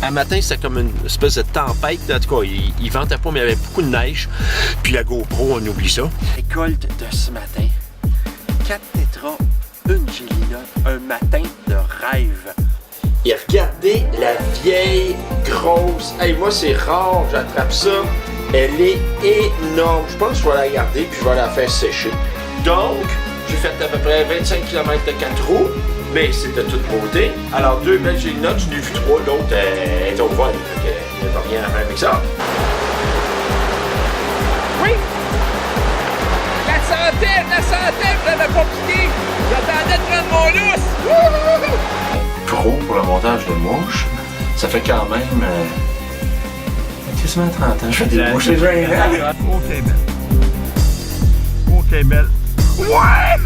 À matin, c'était comme une espèce de tempête. En tout cas, il ventait pas, mais il y avait beaucoup de neige. Puis la GoPro, on oublie ça. Récolte de ce matin. 4 tétras, une gélinotte, un matin de rêve. Et regardez la vieille grosse. Hey, moi, c'est rare, j'attrape ça. Elle est énorme. Je pense que je vais la garder puis je vais la faire sécher. Donc, j'ai fait à peu près 25 km de 4 roues. Mais c'est de toute beauté. Alors, 2 belles gélinottes, j'en ai vu 3, l'autre est au vol. Il n'y a pas rien à faire avec ça. Oui! La centaine, je l'avais pas piqué! J'attendais de prendre mon lousse! Pro pour le montage de mouches, ça fait quand même quasiment 30 ans. Je fais des mouches déjà. Ok, belle. Ok, belle. Ouais!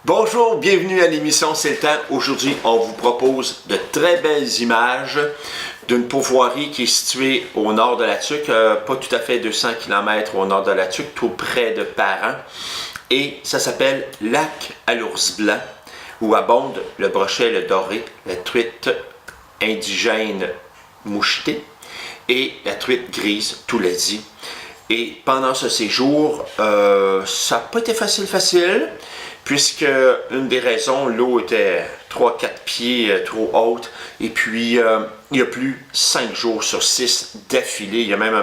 Bonjour, bienvenue à l'émission C'est le temps. Aujourd'hui, on vous propose de très belles images d'une pourvoirie qui est située au nord de la Tuque, pas tout à fait 200 km au nord de la Tuque, tout près de Parent. Et ça s'appelle Lac à l'ours blanc, où abondent le brochet, le doré, la truite indigène mouchetée et la truite grise, tout l'a dit. Et pendant ce séjour, ça n'a pas été facile, puisque une des raisons, l'eau était 3-4 pieds trop haute, et puis il y a plu 5 jours sur 6 d'affilée. Il y a même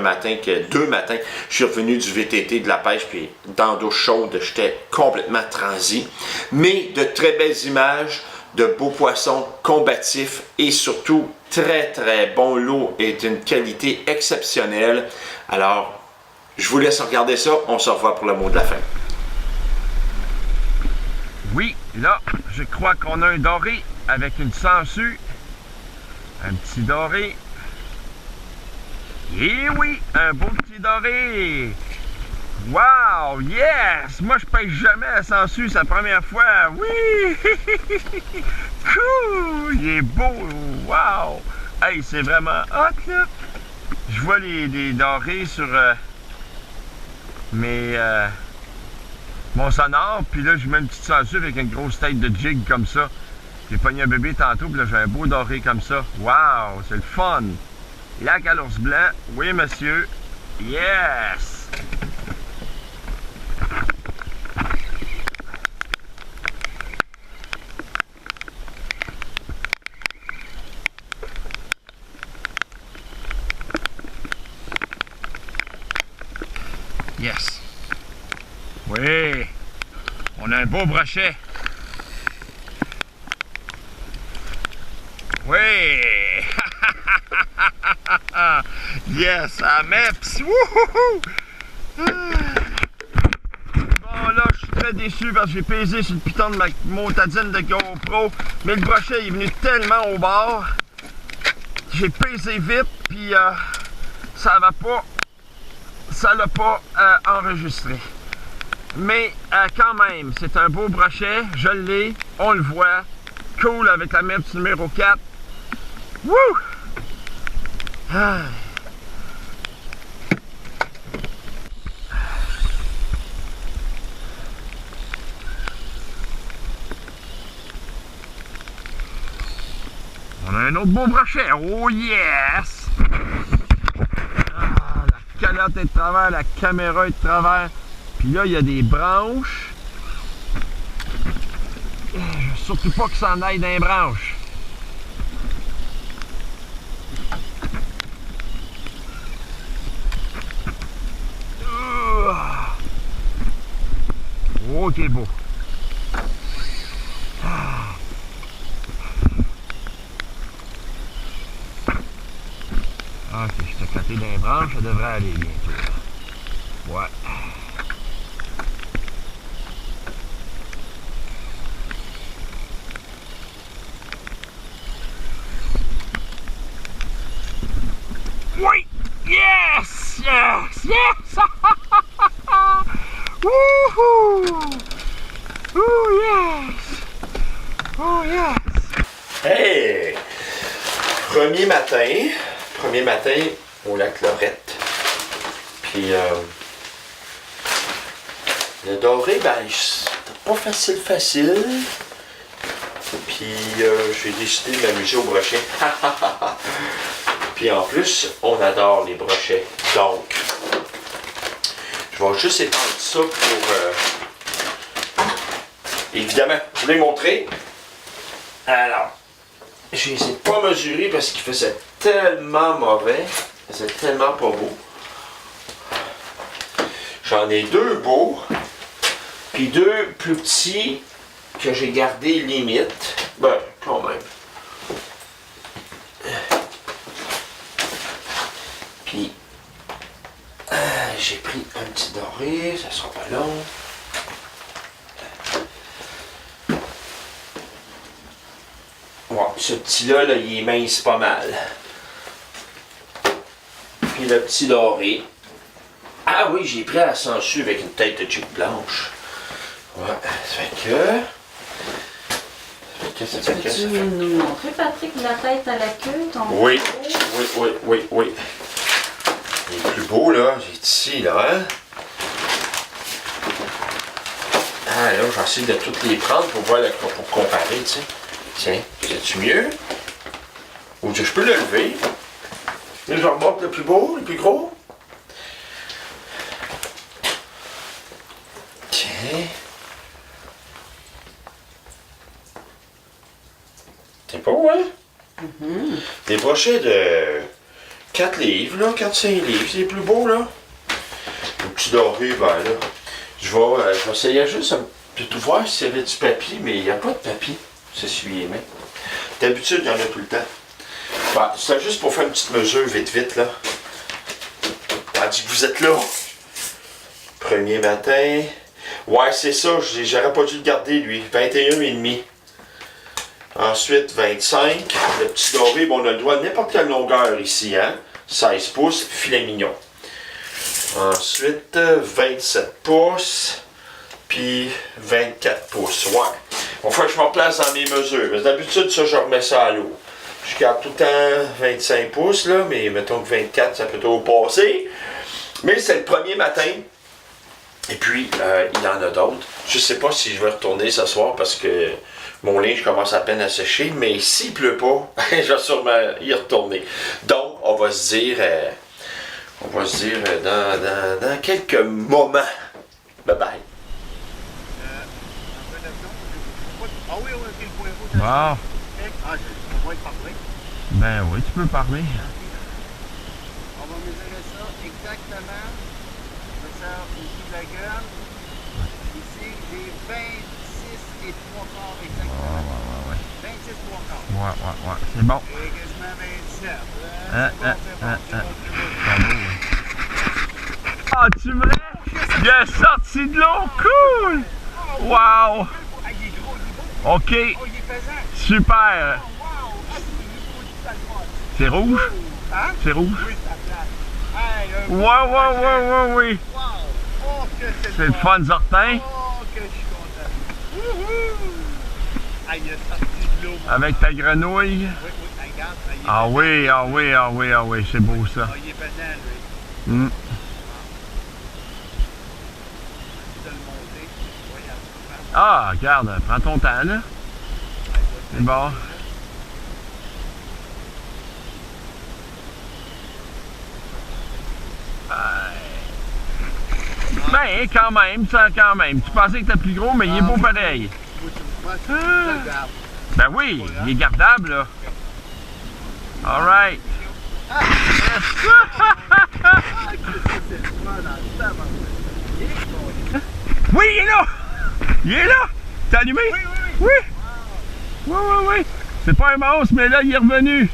deux matins, je suis revenu du VTT de la pêche, puis dans l'eau chaude, j'étais complètement transi. Mais de très belles images, de beaux poissons combatifs et surtout très bon. L'eau est d'une qualité exceptionnelle. Alors, je vous laisse regarder ça. On se revoit pour le mot de la fin. Oui, là, je crois qu'on a un doré avec une sangsue. Un petit doré. Et oui, un beau petit doré. Wow, yes! Moi, je pêche jamais à sangsue, c'est la première fois. Oui! Cool! Il est beau! Wow! Hey, c'est vraiment hot, là! Je vois les dorés sur mon sonore, puis là, je mets une petite sangsue avec une grosse tête de jig comme ça. J'ai pogné un bébé tantôt, puis là, j'ai un beau doré comme ça. Wow! C'est le fun! Lac à l'ours blanc. Oui, monsieur. Yes! Yes. Oui. On a un beau brochet. Oui. Yes, à MEPS. Wouhou. Bon, là, je suis très déçu parce que j'ai pesé sur le piton de ma motadine de GoPro, mais le brochet est venu tellement au bord. J'ai pesé vite, puis ça l'a pas enregistré. Mais quand même, c'est un beau brochet, je l'ai, on le voit. Cool avec la MEPS numéro 4. Wouh! Ah. On a un autre beau brochet. Oh yes! Ah, la calotte est de travers, la caméra est de travers. Puis là, il y a des branches. Je veux surtout pas que ça en aille dans les branches. Oh, t'es beau. Ok, je t'ai côté d'un branche, ça devrait aller bientôt. Ouais. Oui! Yes! Yes! Yes! Woohoo! Oh yes! Oh yes! Hey! Premier matin au lac Lorette. Puis le doré, ben, c'était pas facile. Puis j'ai décidé de m'amuser au brochet. Puis en plus, on adore les brochets. Donc, je vais juste étendre ça pour... évidemment, je voulais montrer. Alors, je les ai pas mesurés parce qu'il faisait tellement mauvais. Il faisait tellement pas beau. J'en ai 2 beaux. Puis 2 plus petits que j'ai gardé limite. Ben, quand même. Puis, j'ai pris un petit doré, ça sera pas long. Ouais, ce petit-là, là, il est mince pas mal. Puis le petit doré. Ah oui, j'ai pris à la sangsue avec une tête de chick blanche. Ouais, ça fait que... Peux-tu nous montrer, Patrick, la tête à la queue? Oui. Il est plus beau, là. Il est ici, là, hein? Ah, là, je vais essayer de toutes les prendre pour voir, pour comparer, tu sais. Tiens, c'est-tu mieux? Ou je peux le lever. Là, je remonte le plus beau, le plus gros. Tiens. C'est beau, hein? Des brochets de 4 livres, là, 4-5 livres, c'est les plus beaux, là. Le petit doré, ben là, je vais essayer juste de tout voir s'il y avait du papier, mais il n'y a pas de papier, c'est celui-là. D'habitude, il y en a tout le temps. Ben, c'est juste pour faire une petite mesure, vite, là. Tandis que vous êtes là. Premier matin. Ouais, c'est ça, j'aurais pas dû le garder, lui. 21,5. Ensuite, 25. Le petit doré, bon, on a le droit de n'importe quelle longueur ici, hein. 16 pouces, filet mignon. Ensuite, 27 pouces. Puis 24 pouces. Ouais. Bon, faut que je me replace dans mes mesures. Mais d'habitude, ça, je remets ça à l'eau. Je garde tout le temps 25 pouces, là, mais mettons que 24, ça peut trop passer. Mais c'est le premier matin. Et puis, il y en a d'autres. Je sais pas si je vais retourner ce soir parce que mon linge commence à peine à sécher, mais s'il pleut pas, je vais sûrement y retourner. Donc, on va se dire dans quelques moments. Bye bye. Bon. Ah, on va y parler. Ben oui, tu peux parler. On va mesurer ça exactement. On va faire ici de la gueule. Ici, j'ai 26 et 3 quarts exactement. Ouais. 26 3 quarts. Ouais. C'est bon. Et quasiment 27. C'est beau, hein. Ah, tu vrai? Il a sorti de l'eau. Cool! Wow! Ah, il est gros, il est beau. OK. Oh, il est pesant. Super. Wow! Ah, c'est C'est rouge? hein? C'est rouge? Oui, ça place. Hey, un beau Ouais. Wow! Oh, que C'est le fun, Zortin. Oh, que je suis content. Wouhou! Ah, il a sorti de l'eau. Avec ta grenouille. Oui, regarde. Il est Ah oui, c'est beau ça. Ah, il est pesant, lui. Mm. De le monter. Voyons. Ah, regarde, prends ton temps là. C'est bon. Ben, quand même. Tu pensais que t'es plus gros, mais il est beau pareil. Ben oui, il est gardable, là. All right. Oui, il est là. T'es allumé? Oui. C'est pas un monstre, mais là, il est revenu.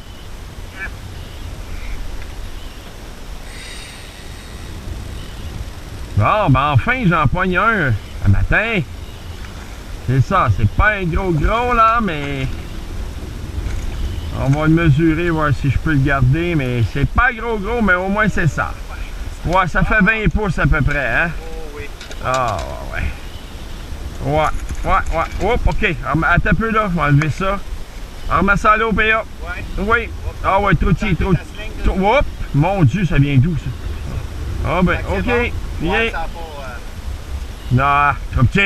Bon, ben enfin, j'en pogne un matin. C'est ça, c'est pas un gros là, mais on va le mesurer, voir si je peux le garder, mais c'est pas gros, mais au moins c'est ça. Ouais, ça fait 20 pouces à peu près, hein? Oh oui. Ah, ouais. Hop, OK. Attends un peu, là. On va enlever ça. On remet ça à l'eau, PA. Ouais. Oui. Ah ouais, trop petit. Hop. Mon Dieu, ça vient d'où, ça? Ah ben, Fait que c'est ok. bon. Viens. Ouais, ça a pas, Non, trop petit. au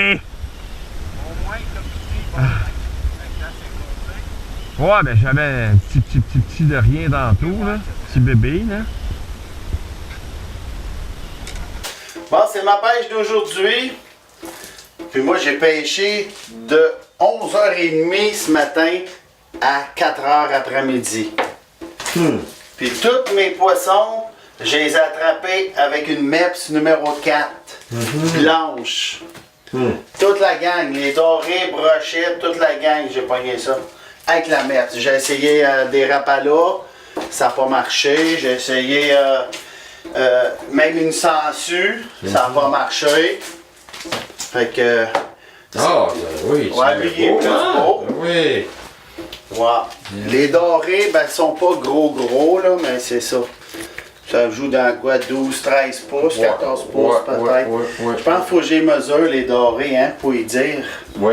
moins, comme tu dis, bon, fait que là, c'est complet. Ouais, ben j'avais un petit de rien dans tout, là. Petit bébé, là. Bon, c'est ma pêche d'aujourd'hui. Puis moi, j'ai pêché de 11h30 ce matin à 4h après-midi. Puis tous mes poissons, je les ai attrapés avec une MEPS numéro 4, blanche. Toute la gang, les dorés, brochettes, toute la gang, j'ai pogné ça. Avec la MEPS. J'ai essayé des rapalas, ça n'a pas marché. J'ai essayé même une sangsue, ça n'a pas marché. Fait que. Ah, ben oui, Ouais, lui, il est plus beau. Oui. Ouais. Les dorés, ben, sont pas gros, là, mais c'est ça. Ça joue dans quoi? 12, 13 pouces, 14 pouces peut-être. Je pense qu'il faut que j'ai mesure les dorés, hein, pour y dire. Oui.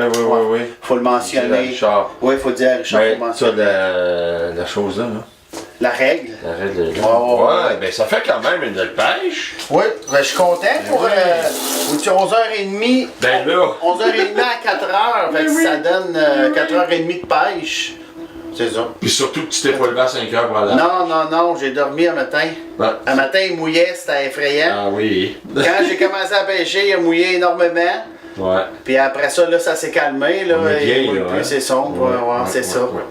Faut le mentionner. Richard. Oui, il faut dire à Richard, Mais faut ça, mentionner. la chose là, là. La règle. La règle est là. Ouais. Ben ça fait quand même une belle pêche. Oui, ben, je suis content pour 11h30. Ben là. 11h30 à 4h, fait que ça donne 4h30 de pêche. C'est ça. Puis surtout que tu t'es pas levé à 5 heures pour aller. Non, j'ai dormi un matin. Ouais. Un matin, il mouillait, c'était effrayant. Ah oui. Quand j'ai commencé à pêcher, il a mouillé énormément. Ouais. Puis après ça, là, ça s'est calmé. Là, On est bien, il mouille là, plus, hein? c'est sombre. Ouais, c'est ça. Ouais.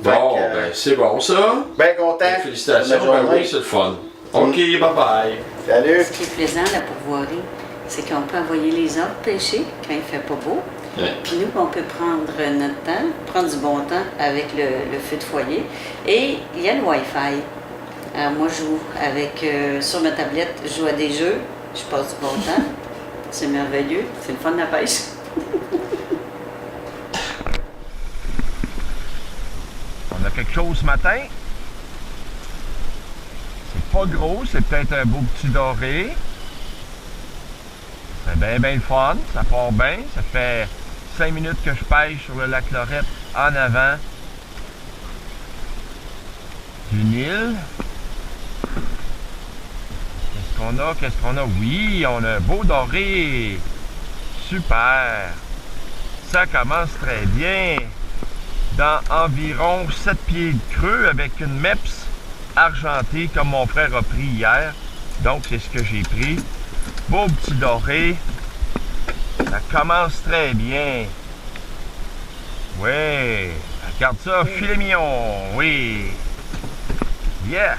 Fait Bon, que, ben c'est bon ça. Ben content. Ben, félicitations, Bonne ben journée. oui, c'est le fun. Ok, bye bye. Salut. Ce qui est plaisant, la pourvoirie, c'est qu'on peut envoyer les autres pêcher quand il fait pas beau. Ouais. Puis nous, on peut prendre notre temps, prendre du bon temps avec le feu de foyer. Et il y a le Wi-Fi. Alors moi, je joue avec, sur ma tablette, je joue à des jeux, je passe du bon temps. C'est merveilleux, c'est le fun de la pêche. On a quelque chose ce matin. C'est pas gros, c'est peut-être un beau petit doré. C'est bien le fun, ça part bien. Ça fait 5 minutes que je pêche sur le lac Lorette en avant d'une île. Qu'est-ce qu'on a? Oui, on a un beau doré. Super. Ça commence très bien. Dans environ 7 pieds de creux avec une MEPS argentée comme mon frère a pris hier. Donc c'est ce que j'ai pris. Beau petit doré. Ça commence très bien. Oui. Regarde ça, filet mignon. Oui. Yes.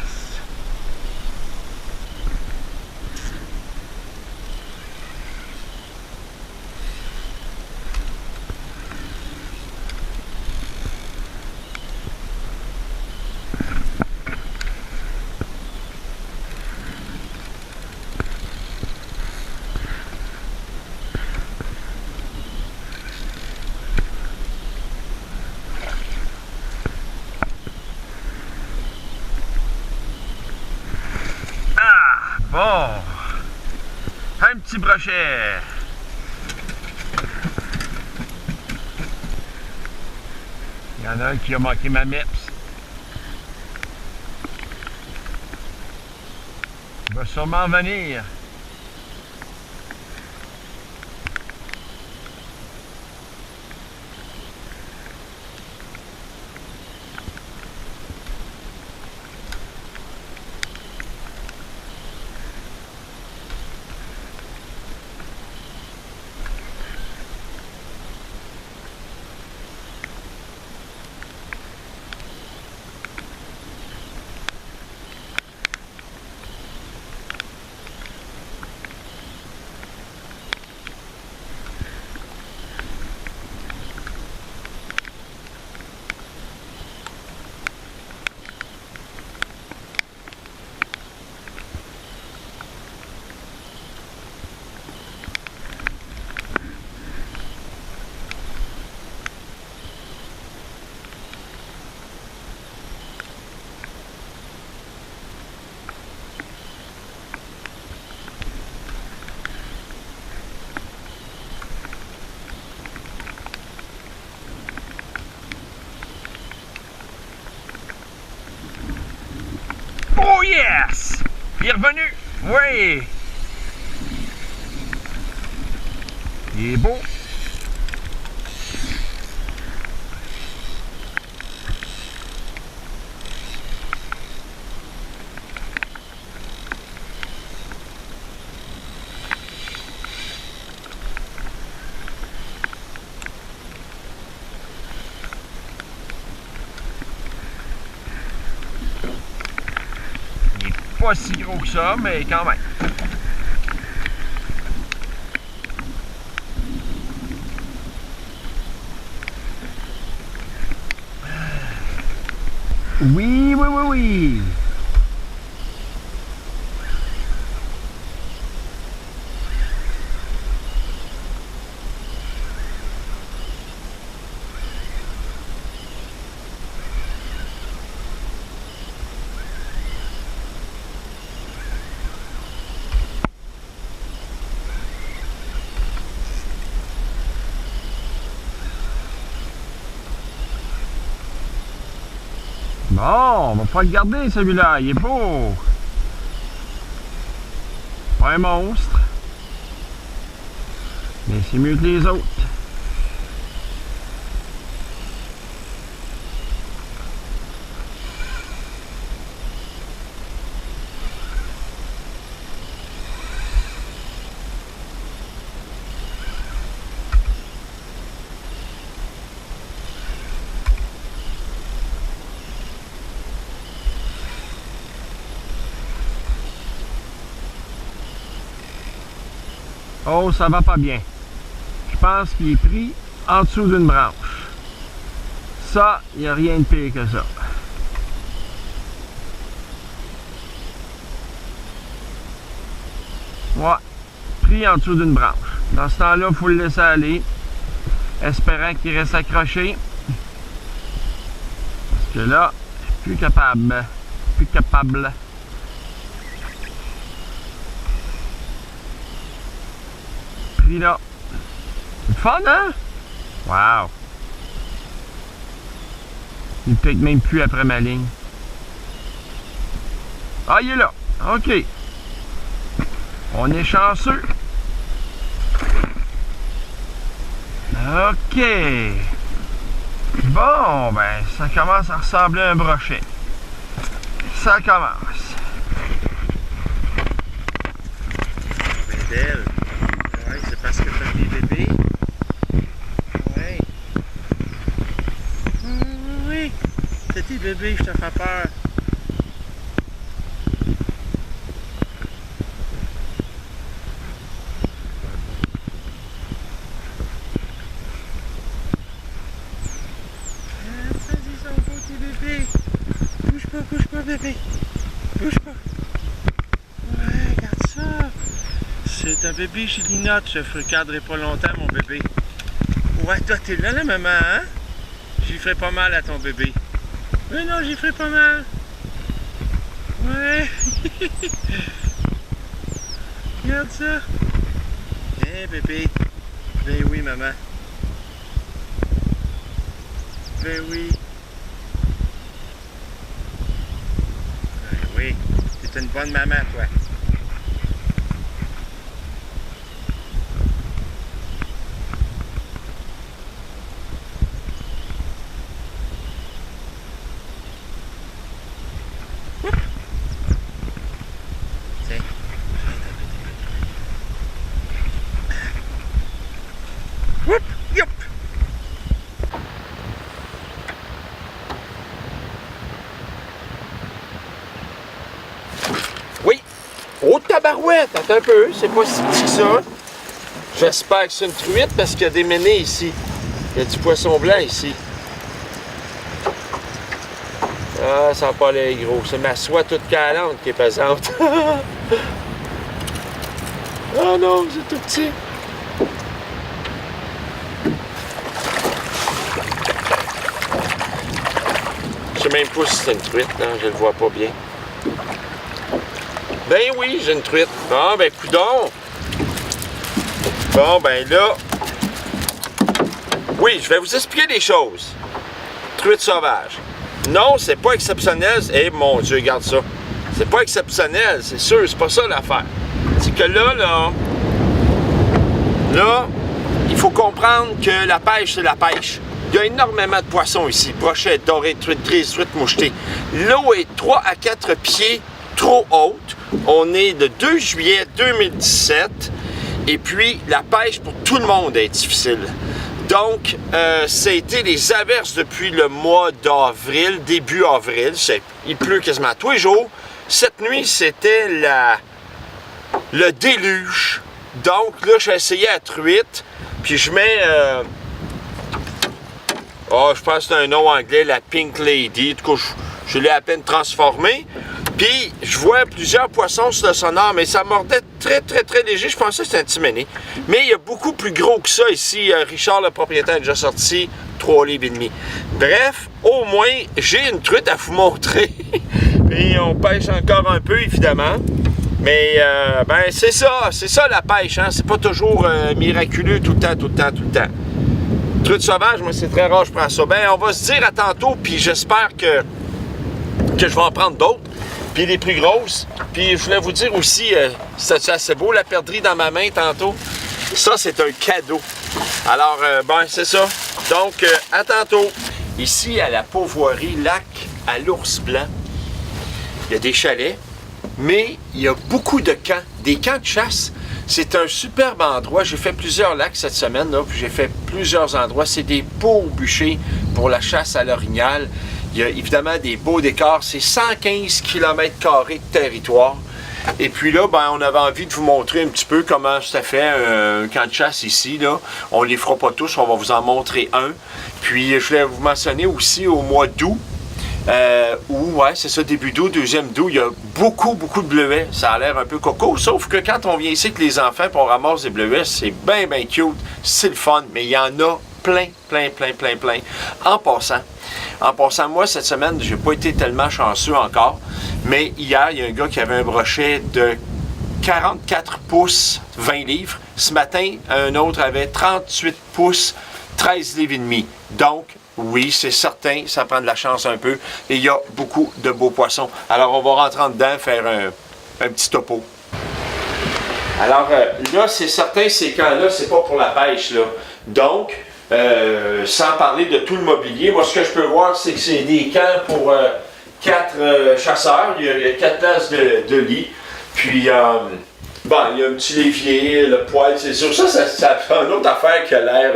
Bon. Un petit brochet. Il y en a un qui a manqué ma MEPS. Il va sûrement venir. Oh yes! Il est revenu! Oui! Il est beau. Il est pas si gros que ça, mais quand même. Oui, oui, oui, oui. Bon, on va pas le garder celui-là, il est beau. Pas un monstre. Mais c'est mieux que les autres. Oh, ça va pas bien. Je pense qu'il est pris en dessous d'une branche. Ça, il n'y a rien de pire que ça. Ouais, pris en dessous d'une branche. Dans ce temps-là, il faut le laisser aller, espérant qu'il reste accroché. Parce que là, plus capable. Plus capable. Pris là. C'est fun, hein? Wow! Il est peut-être même plus après ma ligne. Ah, il est là. OK. On est chanceux. OK. Bon, ben, ça commence à ressembler à un brochet. Ça commence. Ben d'elle. Ouais, c'est parce que t'as des bébés. Ouais. Oui. C'est tes bébés, je te fais peur. Ils sont beaux tes bébés. Bouge pas bébé. Bouge pas. Ouais, regarde ça. C'est un bébé chez Lina, je te regarderai pas longtemps mon bébé. Ouais, toi t'es là la maman, hein? J'y ferai pas mal à ton bébé. Mais non, j'y ferai pas mal. Ouais. Regarde ça. Eh bébé. Ben oui maman. Ben oui. Ben oui. T'es une bonne maman toi. Whoop! Yup! Oui! Oh tabarouette! Attends un peu, c'est pas si petit que ça. J'espère que c'est une truite parce qu'il y a des ménés ici. Il y a du poisson blanc ici. Ah, ça n'a pas l'air gros. C'est ma soie toute calante qui est pesante. Oh non, c'est tout petit. Je sais même pas si c'est une truite, hein? Je le vois pas bien. Ben oui, j'ai une truite. Bon, ben coudonc. Bon, ben là... Oui, je vais vous expliquer des choses. Truite sauvage. Non, c'est pas exceptionnel. Eh mon Dieu, regarde ça. C'est pas exceptionnel, c'est sûr, c'est pas ça l'affaire. C'est que là, il faut comprendre que la pêche, c'est la pêche. Il y a énormément de poissons ici, brochettes, dorées, truites grises, truites mouchetées. L'eau est 3 à 4 pieds trop haute. On est le 2 juillet 2017 et puis la pêche pour tout le monde est difficile. Donc, ça a été les averses depuis le mois d'avril, début avril. Il pleut quasiment tous les jours. Cette nuit, c'était le déluge. Donc, là, j'ai essayé la truite, puis je mets... je pense que c'est un nom anglais, la Pink Lady. Du coup, je l'ai à peine transformé. Puis, je vois plusieurs poissons sur le sonore, mais ça mordait très, très, très léger. Je pensais que c'était un timéné. Mais il y a beaucoup plus gros que ça ici. Richard, le propriétaire, a déjà sorti 3 livres et demi. Bref, au moins, j'ai une truite à vous montrer. Et on pêche encore un peu, évidemment. Mais, c'est ça la pêche, hein. C'est pas toujours miraculeux tout le temps. Truite sauvage, moi, c'est très rare, je prends ça. On va se dire à tantôt, puis j'espère que je vais en prendre d'autres. Puis les plus grosses. Puis je voulais vous dire aussi, c'est assez beau la perdrix dans ma main tantôt. Ça, c'est un cadeau. Alors, c'est ça. Donc, à tantôt. Ici, à la Pauvoirie, lac à l'Ours Blanc, il y a des chalets, mais il y a beaucoup de camps, des camps de chasse. C'est un superbe endroit. J'ai fait plusieurs lacs cette semaine, là, puis j'ai fait plusieurs endroits. C'est des beaux bûchers pour la chasse à l'orignal. Il y a évidemment des beaux décors. C'est 115 km² de territoire. Et puis là, on avait envie de vous montrer un petit peu comment ça fait un camp de chasse ici, là. On ne les fera pas tous, on va vous en montrer un. Puis je voulais vous mentionner aussi au mois d'août, c'est ça, début d'août, 2e d'août, il y a beaucoup de bleuets. Ça a l'air un peu coco, sauf que quand on vient ici avec les enfants et on ramasse des bleuets, c'est bien cute, c'est le fun, mais il y en a plein. En passant, moi, cette semaine, j'ai pas été tellement chanceux encore, mais hier, il y a un gars qui avait un brochet de 44 pouces, 20 livres. Ce matin, un autre avait 38 pouces, 13 livres et demi. Donc, oui, c'est certain, ça prend de la chance un peu. Et il y a beaucoup de beaux poissons. Alors, on va rentrer en dedans, faire un petit topo. Alors, là, c'est certain, ces camps-là, c'est pas pour la pêche, là. Donc, sans parler de tout le mobilier, moi, ce que je peux voir, c'est que c'est des camps pour 4 chasseurs. Il y a 4 places de lit. Puis, il y a un petit l'évier, le poêle, c'est sûr. Ça fait une autre affaire qui a l'air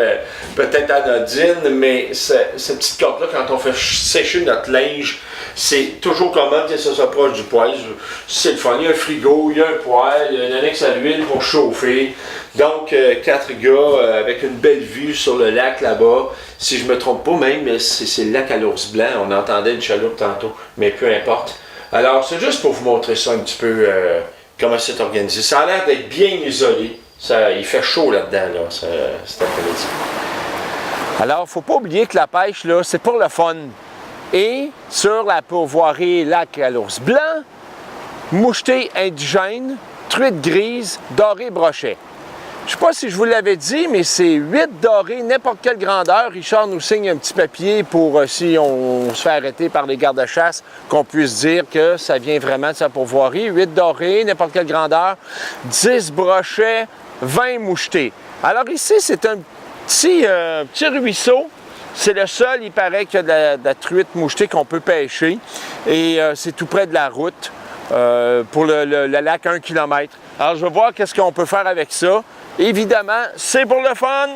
peut-être anodine, mais cette petite corde-là, quand on fait sécher notre linge, c'est toujours commode que ça soit proche du poêle. C'est le fun. Il y a un frigo, il y a un poêle, il y a une annexe à l'huile pour chauffer. Donc, 4 gars avec une belle vue sur le lac là-bas. Si je me trompe pas, même, c'est le lac à l'Ours Blanc. On entendait une chaloupe tantôt, mais peu importe. Alors, c'est juste pour vous montrer ça un petit peu. Comment c'est organisé. Ça a l'air d'être bien isolé. Il fait chaud là-dedans, là, cet après-midi. Alors, faut pas oublier que la pêche, là, c'est pour le fun. Et sur la Pauvoirie lac à l'Ours Blanc, moucheté indigène, truite grise, doré brochet. Je sais pas si je vous l'avais dit, mais c'est 8 dorés, n'importe quelle grandeur. Richard nous signe un petit papier pour, si on se fait arrêter par les gardes-chasse, qu'on puisse dire que ça vient vraiment de sa Pauvoirie. 8 dorés, n'importe quelle grandeur, 10 brochets, 20 mouchetés. Alors ici, c'est un petit ruisseau. C'est le seul, il paraît, qu'il y a de la truite mouchetée qu'on peut pêcher. Et c'est tout près de la route pour le lac 1 km. Alors, je vais voir qu'est-ce qu'on peut faire avec ça. Évidemment, c'est pour le fun!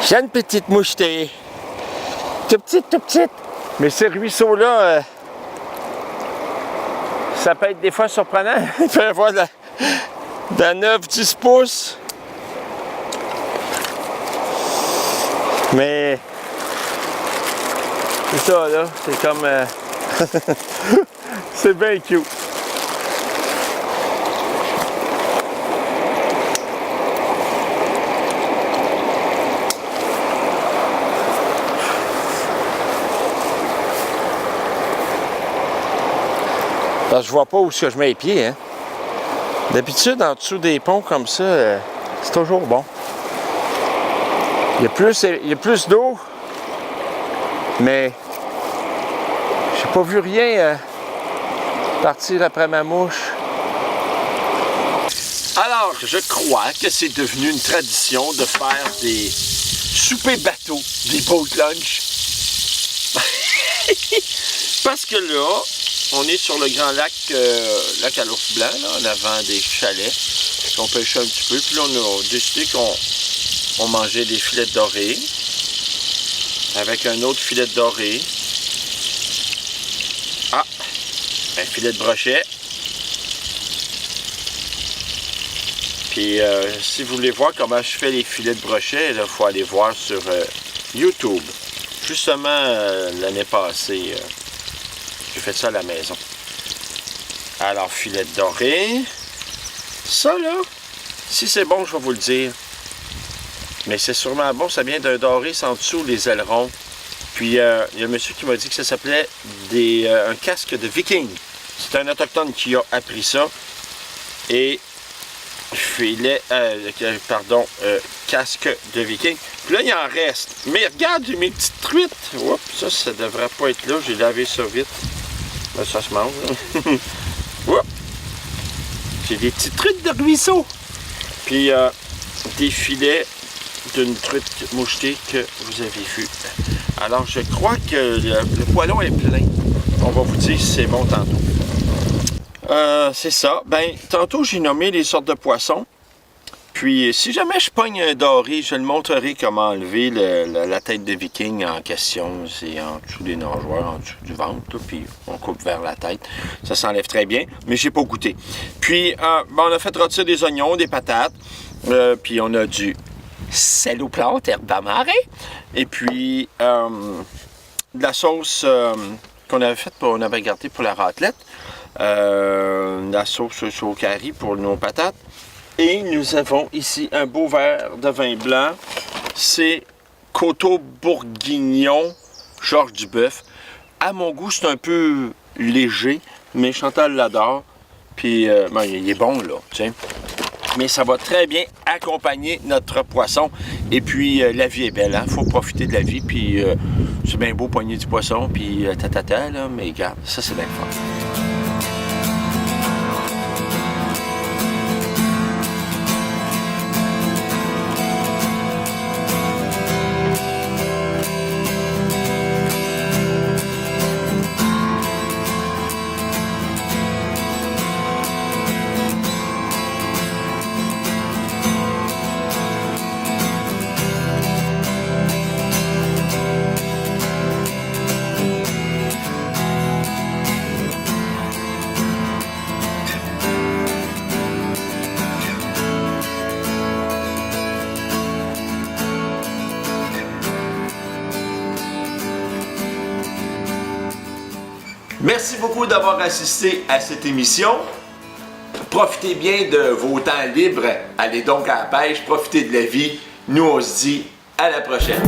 J'ai une petite mouchetée. Tout petite. Mais ces ruisseaux-là, Ça peut être des fois surprenant. Il peut y avoir de la 9-10 pouces. Mais c'est ça là, c'est comme c'est bien cute. Parce que je vois pas où est-ce que je mets les pieds, hein. D'habitude, en dessous des ponts comme ça, c'est toujours bon. Il y a plus d'eau, mais j'ai pas vu rien partir après ma mouche. Alors, je crois que c'est devenu une tradition de faire des soupers bateaux, des boat lunch. Parce que là, on est sur le grand lac, lac à l'ours blanc, là, en avant des chalets. On pêchait un petit peu, puis là, on a décidé qu'on mangeait des filets de doré, avec un autre filet de doré. Ah, un filet de brochet. Puis, si vous voulez voir comment je fais les filets de brochet, il faut aller voir sur YouTube. Justement, l'année passée, j'ai fait ça à la maison. Alors, filet de doré. Ça, là, si c'est bon, je vais vous le dire. Mais c'est sûrement bon, ça vient d'un doré sans dessous, les ailerons. Puis, il y a un monsieur qui m'a dit que ça s'appelait un casque de viking. C'est un autochtone qui a appris ça. Et filet, casque de viking. Puis là, il en reste. Mais regarde, j'ai mes petites truites. Oups, ça devrait pas être là. J'ai lavé ça vite. Là, ça se mange. Oups. J'ai des petites truites de ruisseau. Puis des filets d'une truite mouchetée que vous avez vu. Alors, je crois que le poêlon est plein. On va vous dire si c'est bon tantôt. C'est ça. Ben, tantôt, j'ai nommé les sortes de poissons. Puis, si jamais je pogne un doré, je le montrerai comment enlever la tête de viking en question. C'est en dessous des nageoires, en dessous du ventre, là, puis on coupe vers la tête. Ça s'enlève très bien, mais j'ai pas goûté. Puis, on a fait rôtir des oignons, des patates, puis on a du sel aux plantes, herbe amarrée, et puis de la sauce qu'on avait faite, on avait gardée pour la raclette, la sauce au curry pour nos patates. Et nous avons ici un beau verre de vin blanc. C'est Coteau Bourguignon, Georges Duboeuf. À mon goût, c'est un peu léger, mais Chantal l'adore. Puis, ben, il est bon, là, tiens. Mais ça va très bien accompagner notre poisson. Et puis, la vie est belle, hein? Faut profiter de la vie. Puis, c'est bien beau poigner du poisson, puis tatata, là. Mais regarde, ça, c'est bien fort. Merci beaucoup d'avoir assisté à cette émission. Profitez bien de vos temps libres. Allez donc à la pêche, profitez de la vie. Nous, on se dit à la prochaine.